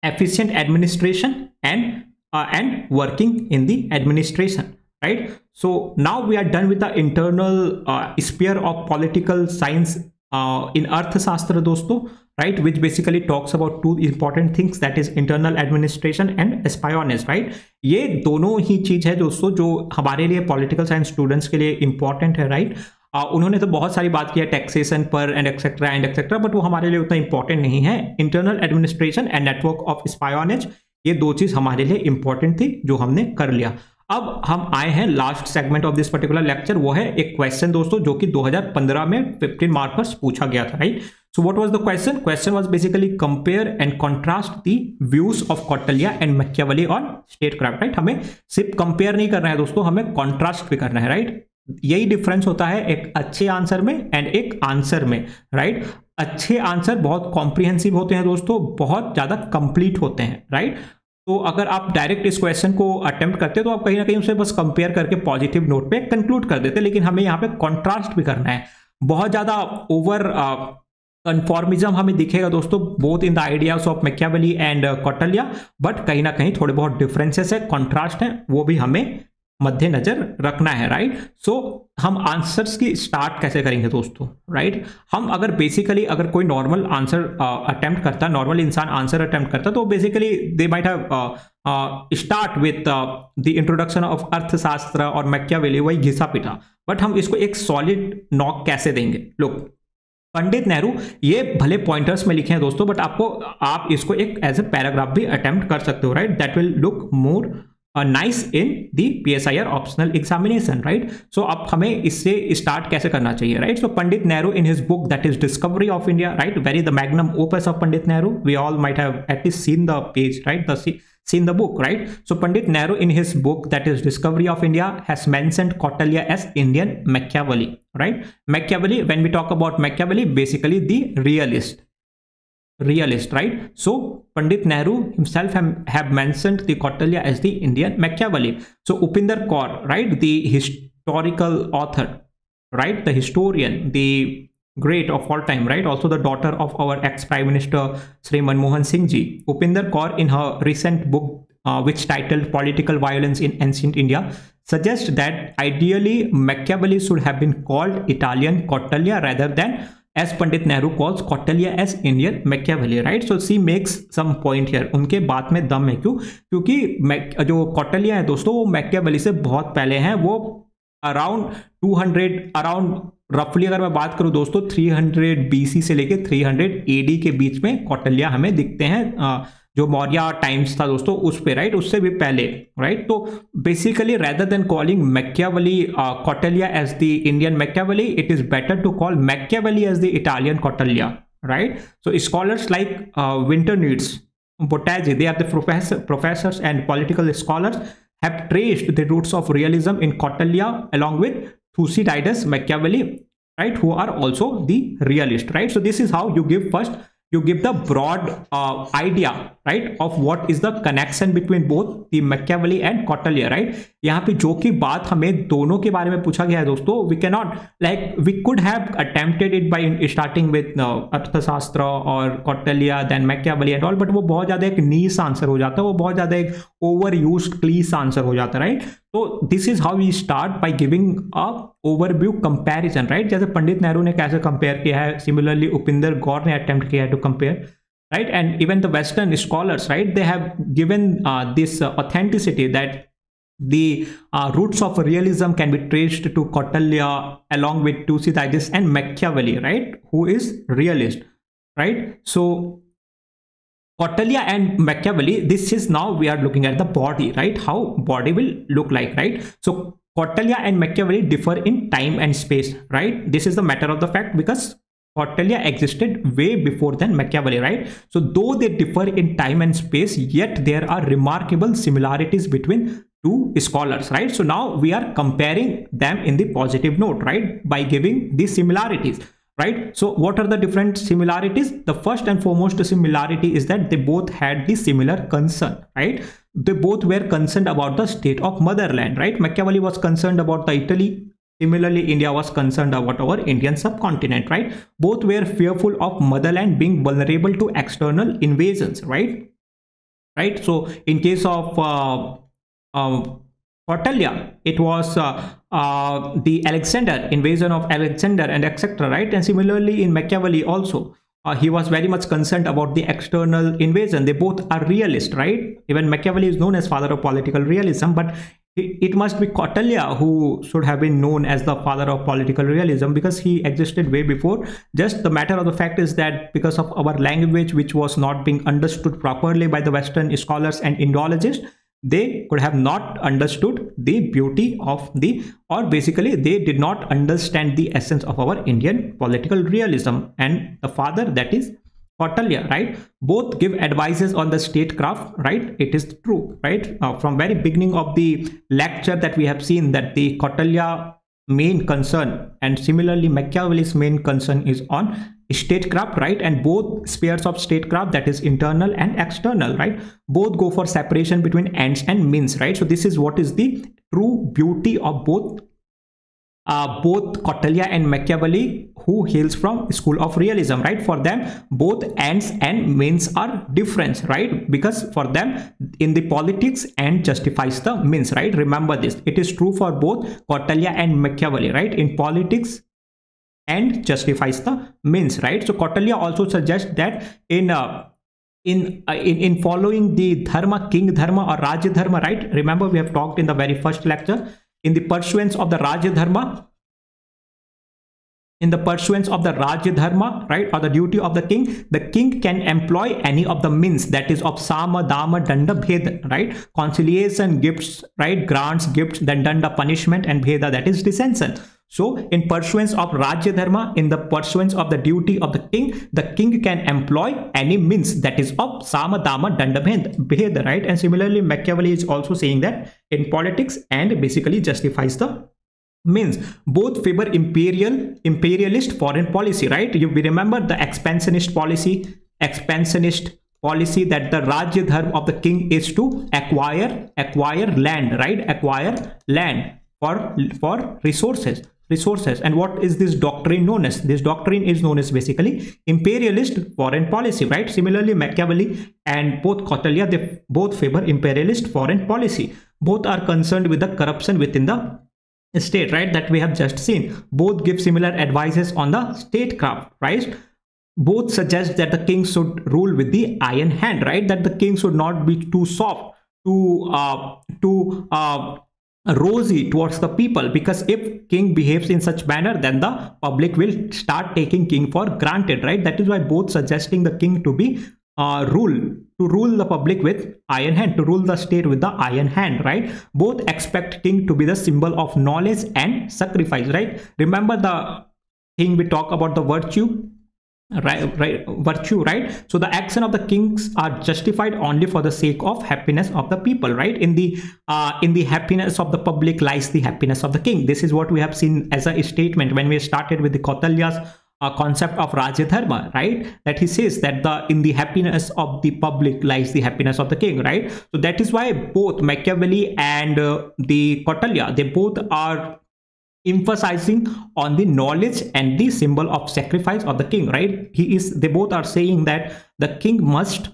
efficient administration and working in the administration, right? So now we are done with the internal sphere of political science in अर्थशास्त्र दोस्तों, right, which basically talks about two important things, that is internal administration and espionage, right? ये दोनों ही चीज है दोस्तों जो हमारे लिए पॉलिटिकल साइंस स्टूडेंट्स के लिए इंपॉर्टेंट है, राइट? उन्होंने तो बहुत सारी बात की है टैक्सेशन पर एंड एक्सेट्रा, बट वो हमारे लिए उतना इंपॉर्टेंट नहीं है. Internal administration and network of espionage, ये दो चीज हमारे लिए इंपॉर्टेंट थी जो हमने कर लिया. अब हम आए हैं last segment of this particular lecture, वो है एक क्वेश्चन दोस्तों जो कि 2015 में 15 मार्कर्स पूछा गया था, right? So what was the question? Question was basically compare and contrast the views of Kautilya and Machiavelli on statecraft, right? हमें सिर्फ कंपेयर नहीं करना है दोस्तों, हमें कॉन्ट्रास्ट भी करना है, राइट? यही डिफरेंस होता है एक अच्छे आंसर में एंड एक आंसर में, राइट? अच्छे आंसर बहुत कॉम्प्रिहेंसिव होते हैं दोस्तों, बहुत ज्यादा कंप्लीट होते हैं, राइट? तो अगर आप डायरेक्ट इस क्वेश्चन को अटेम्प्ट करते तो आप कहीं ना कहीं उसे बस कंपेयर करके पॉजिटिव नोट पे कंक्लूड कर देते, लेकिन हमें यहाँ पे कॉन्ट्रास्ट भी करना है. बहुत ज्यादा ओवर कन्फॉर्मिज्म हमें दिखेगा दोस्तों both in the ideas of Machiavelli and Kautilya, but कहीं ना कहीं थोड़े बहुत डिफरेंसेस है, कॉन्ट्रास्ट है, वो भी हमें मद्देनजर रखना है, राइट? सो हम आंसर्स की स्टार्ट कैसे करेंगे दोस्तों, राइट? हम अगर बेसिकली अगर कोई नॉर्मल आंसर अटेम्प्ट करता, नॉर्मल इंसान आंसर अटेम्प्ट करता, तो basically they might have start with the introduction of अर्थशास्त्र और मैकियावेली, वही घिसा पिटा. बट हम इसको एक सॉलिड नॉक कैसे देंगे? लोग पंडित नेहरू ये भले पॉइंटर्स में लिखे हैं दोस्तों, बट आप इसको एक एज ए पैराग्राफ भी अटेम्प्ट कर सकते हो, right? That will look more nice in the PSIR optional examination, right? So अब हमें इससे स्टार्ट कैसे करना चाहिए, right? So Pandit Nehru in his book that is Discovery of India, right, very the magnum opus of Pandit Nehru, we all might have at least seen the page, right, seen the book, right? So Pandit Nehru in his book that is Discovery of India has mentioned Kautilya as Indian Machiavelli, right? Machiavelli, when we talk about Machiavelli, basically the realist, right? So Pandit Nehru himself have mentioned the Kautilya as the Indian Machiavelli. So Upinder Kaur, right, the historical author, right, the historian, the great of all time, right, also the daughter of our ex-prime minister Sri Manmohan Singh ji, Upinder Kaur in her recent book which titled Political Violence in Ancient India suggests that ideally Machiavelli should have been called Italian Kautilya rather than as Pandit Nehru calls Kautilya as Indian Machiavelli, right? So she makes some point here. उनके बात में दम है, क्योंकि जो कौटिल्य है दोस्तों वो मैकियावेली से बहुत पहले हैं, वो अराउंड रफली अगर मैं बात करूं दोस्तों 300 BC से लेके 300 AD के बीच में कौटिल्य हमें दिखते हैं, जो मौर्य टाइम्स था दोस्तों उस पे, राइट, उससे भी पहले, राइट? तो basically rather than calling Machiavelli Kautilya as the Indian Machiavelli, it is better to call Machiavelli as the Italian Kautilya, right? So scholars like Winternitz Bottagy, they are the professors and political scholars, have traced the roots of realism in Kautilya along with Thucydides, Machiavelli, right, who are also the realist, right? So this is how you give first, you give the broad idea, right, of what is the connection between both the Machiavelli and Kautilya, right? यहाँ पे जो की बात हमें दोनों के बारे में पूछा गया है दोस्तों, we cannot, like we could have attempted it by starting with अर्थशास्त्र और Kautilya then Machiavelli and all, but वो बहुत ज्यादा एक नीश आंसर हो जाता है, वो बहुत ज्यादा एक ओवर यूज्ड क्लीश आंसर हो जाता है, राइट? तो this is how we start by giving a overview comparison, right? जैसे पंडित नेहरू ने कैसे कंपेयर किया है, सिमिलरली उपिंदर गौर ने अटेम्प्ट किया है to compare, right? And even the Western scholars, right, they have given this authenticity that the roots of realism can be traced to Kautilya along with Thucydides and Machiavelli, right, who is realist, right? So Kautilya and Machiavelli, this is now we are looking at the body, right, how body will look like, right? So Kautilya and Machiavelli differ in time and space, right? This is the matter of the fact because Kautilya existed way before than Machiavelli, right? So though they differ in time and space, yet there are remarkable similarities between two scholars, right? So now we are comparing them in the positive note, right, by giving these similarities, right? So what are the different similarities? The first and foremost similarity is that they both had the similar concern, right? They both were concerned about the state of motherland, right? Machiavelli was concerned about the Italy. Similarly, India was concerned about our Indian subcontinent, right? Both were fearful of motherland being vulnerable to external invasions, right? Right. So in case of Kautilya, it was the Alexander, invasion of Alexander and etc., right? And similarly in Machiavelli also, he was very much concerned about the external invasion. They both are realist, right? Even Machiavelli is known as father of political realism, but it must be Kautilya who should have been known as the father of political realism because he existed way before. Just the matter of the fact is that because of our language, which was not being understood properly by the Western scholars and Indologists, they could have not understood the beauty of the, or basically they did not understand the essence of our Indian political realism. And the father, that is Kautilya, right? Both give advices on the statecraft, right? It is true, right? From very beginning of the lecture that we have seen that the Kautilya main concern and similarly Machiavelli's main concern is on statecraft, right? And both spheres of statecraft, that is internal and external, right, both go for separation between ends and means, right? So this is what is the true beauty of both Kautilya and Machiavelli, who hails from school of realism, right? For them, both ends and means are different, right? Because for them, in the politics, end justifies the means, right? Remember this. It is true for both Kautilya and Machiavelli, right? In politics, end justifies the means, right? So Kautilya also suggests that in following the dharma, king dharma or Rajya dharma, right? Remember we have talked in the very first lecture, in the pursuance of the Rajya dharma, right, or the duty of the king can employ any of the means, that is of sama, dama, danda, bheda, right? Conciliation, gifts, right? Grants, gifts, then danda, punishment, and bheda, that is dissension. So in pursuance of Rajya dharma, in the pursuance of the duty of the king can employ any means, that is of sama, dama, danda, bheda, right? And similarly Machiavelli is also saying that in politics and basically justifies the means. Both favor imperialist foreign policy, right? We remember the expansionist policy that the Rajya dharma of the king is to acquire land, right? Acquire land for resources. And what is this doctrine known as? This doctrine is known as basically imperialist foreign policy, right? Similarly Machiavelli and both Kautilya, they both favor imperialist foreign policy. Both are concerned with the corruption within the state, right, that we have just seen. Both give similar advices on the statecraft, right? Both suggest that the king should rule with the iron hand, right? That the king should not be too soft, too rosy towards the people, because if king behaves in such manner, then the public will start taking king for granted, right? That is why both suggesting the king to be rule the public with iron hand, to rule the state with the iron hand, right? Both expect king to be the symbol of knowledge and sacrifice, right? Remember the thing we talk about the virtue, right, virtue, right? So the action of the kings are justified only for the sake of happiness of the people, right? In the happiness of the public lies the happiness of the king. This is what we have seen as a statement when we started with the Kautilya's concept of Rajya Dharma, right? That he says that in the happiness of the public lies the happiness of the king, right? So that is why both Machiavelli and the Kautilya, they both are emphasizing on the knowledge and the symbol of sacrifice of the king, right? They both are saying that the king must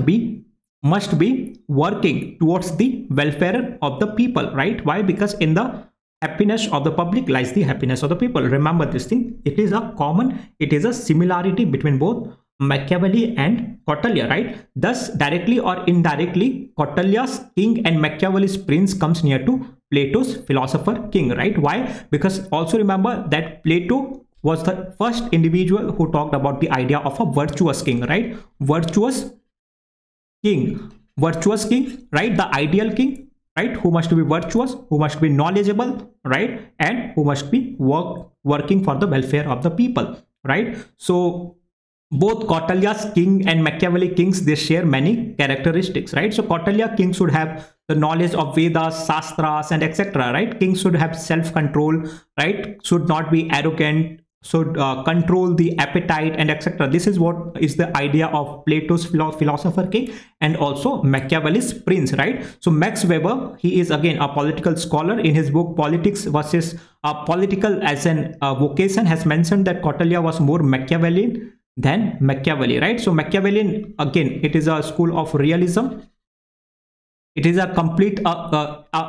be working towards the welfare of the people, right? Why? Because in the happiness of the public lies the happiness of the people. Remember this thing. It is a similarity between both Machiavelli and Kautilya, right? Thus, directly or indirectly, Kautilya's king and Machiavelli's prince comes near to Plato's philosopher king, right? Why? Because also remember that Plato was the first individual who talked about the idea of a virtuous king, right? Virtuous king, right? The ideal king, right? Who must be virtuous, who must be knowledgeable, right? And who must be working for the welfare of the people, right? So both Kautilya's king and Machiavelli kings, they share many characteristics, right? So Kautilya king should have the knowledge of Vedas, Shastras, and etc., right? King should have self-control, right? Should not be arrogant, should control the appetite, and etc. This is what is the idea of Plato's philosopher king and also Machiavelli's prince, right? So Max Weber, he is again a political scholar. In his book Politics versus Political as an Vocation, has mentioned that Kautilya was more Machiavellian than Machiavelli, right? So Machiavellian, again, it is a school of realism. It is a complete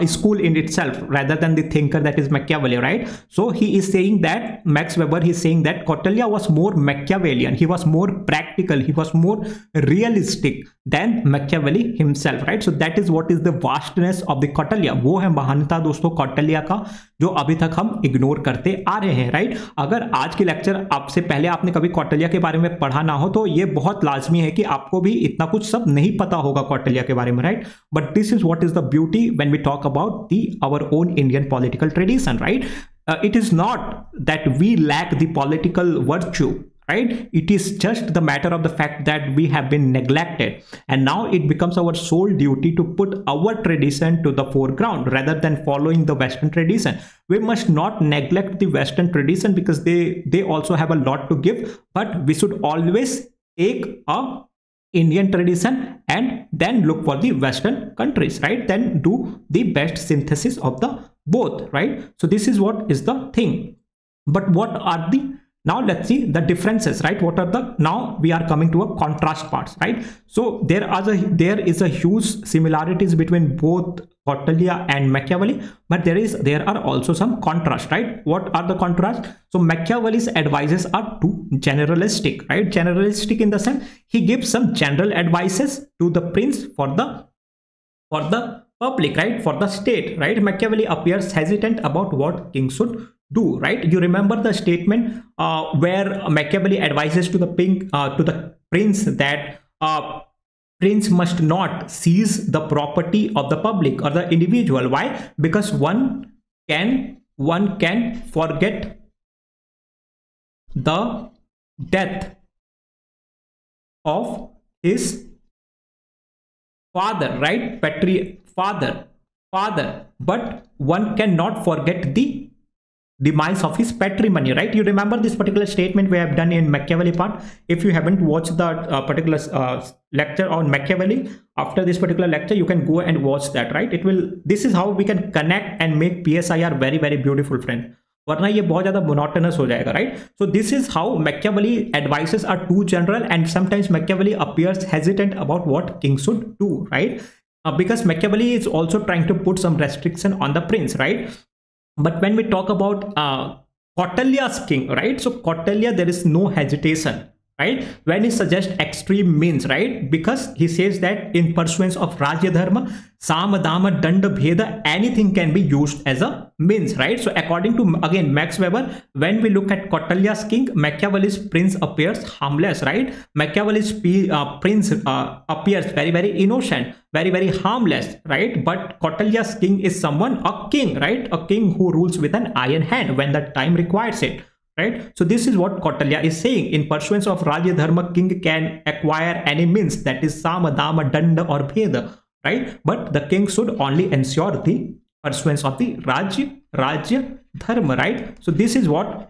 school in itself rather than the thinker that is Machiavelli, right? So he is saying that Max Weber, he is saying that Kautilya was more Machiavellian. He was more practical. He was more realistic than Machiavelli himself, right? So that is what is the vastness of the Kautilya. वो है महानता दोस्तों कौटिल्य का, जो अभी तक हम ignore करते आ रहे हैं, राइट? अगर आज के लेक्चर आपसे पहले आपने कभी कौटिल्य के बारे में पढ़ा ना हो तो ये बहुत लाजमी है कि आपको भी इतना कुछ सब नहीं पता होगा कौटिल्य के बारे में, right? But this is what is the beauty when we talk about our own Indian political tradition, right? It is not that we lack the political virtue, right? It is just the matter of the fact that we have been neglected, and now it becomes our sole duty to put our tradition to the foreground rather than following the Western tradition. We must not neglect the Western tradition because they also have a lot to give, but we should always take a Indian tradition and then look for the Western countries, right? Then do the best synthesis of the both, right? So this is what is the thing. But what are the, now let's see the differences, right? What are the, now we are coming to a contrast parts, right? So there is a huge similarities between both Kautilya and Machiavelli, but there are also some contrast, right? What are the contrasts? So Machiavelli's advices are too generalistic, right? Generalistic in the sense he gives some general advices to the prince for the public, right? For the state, right? Machiavelli appears hesitant about what king should do, right? You remember the statement where Machiavelli advises to the prince that prince must not seize the property of the public or the individual. Why? Because one can forget the death of his father, right? Father, but one cannot forget the demise of his patrimony, right? You remember this particular statement we have done in Machiavelli part. If you haven't watched that particular lecture on Machiavelli, after this particular lecture you can go and watch that, right? This is how we can connect and make PSIR very, very beautiful, friend. वरना ये बहुत ज़्यादा monotonous हो जाएगा, right? So this is how Machiavelli advices are too general, and sometimes Machiavelli appears hesitant about what king should do, right? Because Machiavelli is also trying to put some restriction on the prince, right? But when we talk about Kautilya's king, right? So Kautilya, there is no hesitation, right? When he suggests extreme means, right? Because he says that in pursuance of Rajya Dharma, Sama, Dama, Danda, Bheda, anything can be used as a means, right? So according to, again, Max Weber, when we look at Kautilya's king, Machiavelli's prince appears harmless, right? Machiavelli's prince appears very, very innocent, very, very harmless, right? But Kautilya's king is a king, right? A king who rules with an iron hand when the time requires it. right? So this is what Kautilya is saying. In pursuance of Rajya Dharma, king can acquire any means, that is Sama, Dama, Danda or Bheda, right? But the king should only ensure the pursuance of the Rajya Dharma, right? So this is what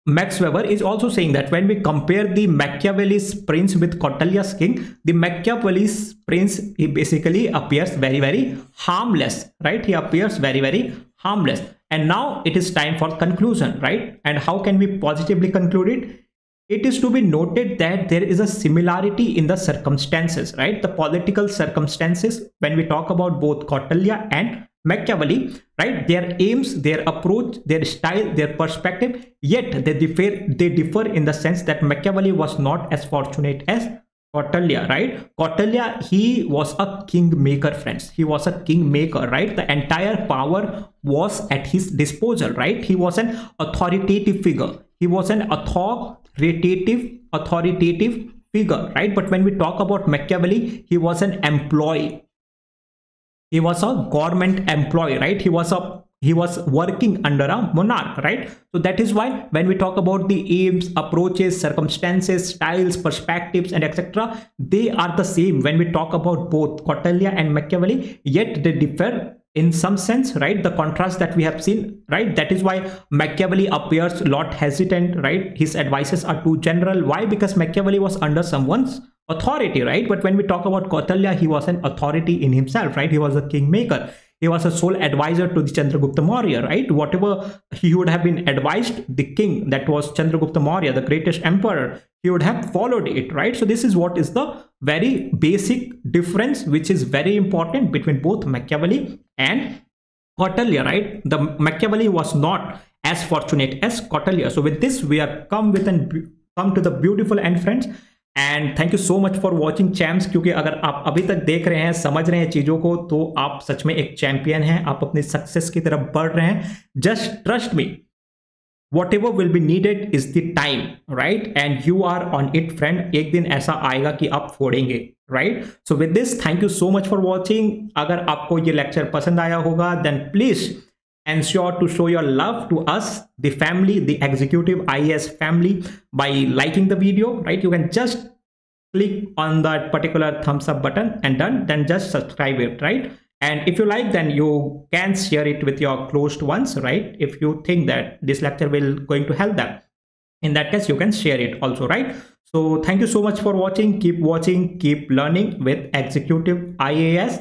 Max Weber is also saying, that when we compare the Machiavelli's prince with Kautilya's king, the Machiavelli's prince, he basically appears very, very harmless, right? He appears very, very harmless. And now it is time for conclusion, right? And how can we positively conclude it? It is to be noted that there is a similarity in the circumstances, right? The political circumstances, when we talk about both Kautilya and Machiavelli, right? Their aims, their approach, their style, their perspective, yet they differ in the sense that Machiavelli was not as fortunate as Kautilya, right? Kautilya, he was a kingmaker, friends. He was a kingmaker, right? The entire power was at his disposal, right? He was an authoritative figure. He was an authoritative figure, right? But when we talk about Machiavelli, he was an employee. He was a government employee, right? He was working under a monarch, right? So that is why when we talk about the aims, approaches, circumstances, styles, perspectives, and etc., they are the same when we talk about both Kautilya and Machiavelli, yet they differ in some sense, right? The contrast that we have seen, right? That is why Machiavelli appears a lot hesitant, right? His advices are too general. Why? Because Machiavelli was under someone's authority, right? But when we talk about Kautilya, he was an authority in himself, right? He was a kingmaker. He was a sole advisor to the Chandragupta Maurya, right? Whatever he would have been advised the king, that was Chandragupta Maurya, the greatest emperor, he would have followed it, right? So this is what is the very basic difference, which is very important between both Machiavelli and Kautilya, right? The Machiavelli was not as fortunate as Kautilya. So with this, we are come to the beautiful end, friends. And thank you so much for watching champs, क्योंकि अगर आप अभी तक देख रहे हैं, समझ रहे हैं चीज़ों को, तो आप सच में एक चैंपियन हैं, आप अपनी सक्सेस की तरफ बढ़ रहे हैं. Just trust me, whatever will be needed is the time, right? And you are on it, friend. एक दिन ऐसा आएगा कि आप फोड़ेंगे, right? So with this, thank you so much for watching. अगर आपको ये लेक्चर पसंद आया होगा, then please ensure to show your love to us, the family, the executive IAS family, by liking the video, right? You can just click on that particular thumbs up button and then just subscribe it, right? And if you like, then you can share it with your closed ones, right? If you think that this lecture will going to help them, in that case, you can share it also, right? So thank you so much for watching. Keep watching, keep learning with Executive IAS.